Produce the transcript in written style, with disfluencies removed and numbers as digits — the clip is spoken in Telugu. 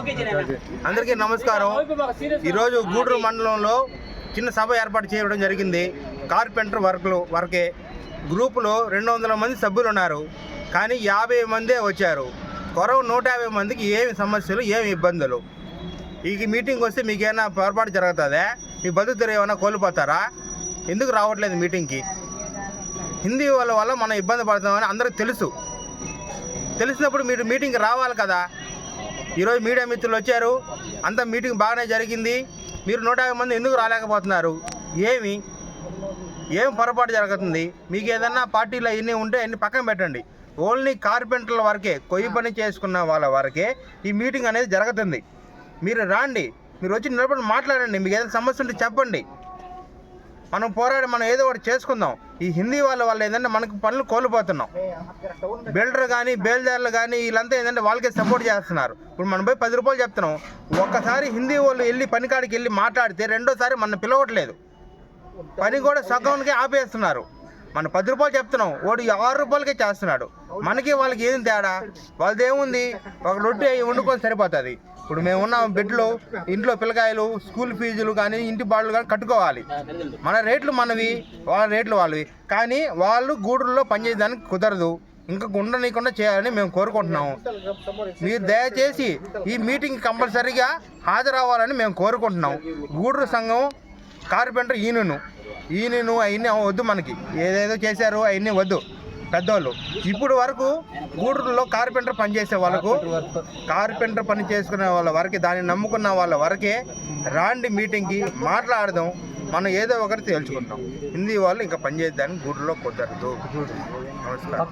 అందరికీ నమస్కారం. ఈరోజు గూడూరు మండలంలో చిన్న సభ ఏర్పాటు చేయడం జరిగింది. కార్పెంటర్ వర్కే గ్రూపులో 200 మంది సభ్యులు ఉన్నారు, కానీ 50 మందే వచ్చారు. కొరవ 150 మందికి ఏమి సమస్యలు, ఏమి ఇబ్బందులు? ఈ మీటింగ్ వస్తే మీకు ఏమైనా పొరపాటు జరుగుతుందా? మీ బతుకుతారు ఏమైనా కోల్పోతారా? ఎందుకు రావట్లేదు మీటింగ్కి? హిందీ వల్ల మనం ఇబ్బంది పడుతున్నామని అందరికీ తెలిసినప్పుడు మీరు మీటింగ్కి రావాలి కదా. ఈరోజు మీడియా మిత్రులు వచ్చారు, అంతా మీటింగ్ బాగానే జరిగింది. మీరు 150 మంది ఎందుకు రాలేకపోతున్నారు? ఏమి పొరపాటు జరుగుతుంది? మీకు ఏదన్నా పార్టీలో ఇన్ని ఉంటే అన్ని పక్కన పెట్టండి. ఓన్లీ కార్పెంటర్ల వరకే, కొయ్యి పని చేసుకున్న వాళ్ళ వరకే ఈ మీటింగ్ అనేది జరుగుతుంది. మీరు రాండి, మీరు వచ్చి నిలబడి మాట్లాడండి. మీకు ఏదైనా సమస్య ఉంటే చెప్పండి. మనం పోరాడి మనం ఏదో ఒకటి చేసుకుందాం. ఈ హిందీ వల్ల ఏంటంటే మనకు పనులు కోల్పోతున్నాం. బిల్డర్ కానీ బేల్దారులు కానీ వీళ్ళంతా ఏంటంటే వాళ్ళకే సపోర్ట్ చేస్తున్నారు. ఇప్పుడు మనం పోయి 10 రూపాయలు చెప్తున్నాం, ఒక్కసారి హిందీ వాళ్ళు వెళ్ళి పనికాడికి వెళ్ళి మాట్లాడితే రెండోసారి మన పిలవట్లేదు. పని కూడా సగంకే ఆపేస్తున్నారు. మనం 10 రూపాయలు చెప్తున్నాం, వాడు 6 రూపాయలకే చేస్తున్నాడు. మనకి వాళ్ళకి ఏం తేడా? వాళ్ళది ఏముంది, ఒక రొట్టె వండుకొని సరిపోతుంది. ఇప్పుడు మేము ఉన్న బెడ్లు, ఇంట్లో పిల్లకాయలు, స్కూల్ ఫీజులు కానీ ఇంటి బాడులు కానీ కట్టుకోవాలి. మన రేట్లు మనవి, వాళ్ళ రేట్లు వాళ్ళవి. కానీ వాళ్ళు గూడూరులో పనిచేయడానికి కుదరదు. ఇంకా ఉండనీయకుండా చేయాలని మేము కోరుకుంటున్నాము. మీరు దయచేసి ఈ మీటింగ్ కంపల్సరీగా హాజరవ్వాలని మేము కోరుకుంటున్నాం. గూడూరు సంఘం కార్పెంటర్ ఈయనను అవన్నీ వద్దు. మనకి ఏదేదో చేశారు అవన్నీ వద్దు. పెద్దవాళ్ళు ఇప్పుడు వరకు గూడూరులో కార్పెంటర్ పనిచేసే వాళ్ళకు, కార్పెంటర్ పని చేసుకునే వాళ్ళ వరకే, దాన్ని నమ్ముకున్న వాళ్ళ వరకే రాండి మీటింగ్కి, మాట్లాడదాం. మనం ఏదో ఒకటి తేల్చుకుంటాం. హిందీ వాళ్ళు ఇంకా పనిచేయడానికి గూడూరులో కుదరదు. నమస్కారం.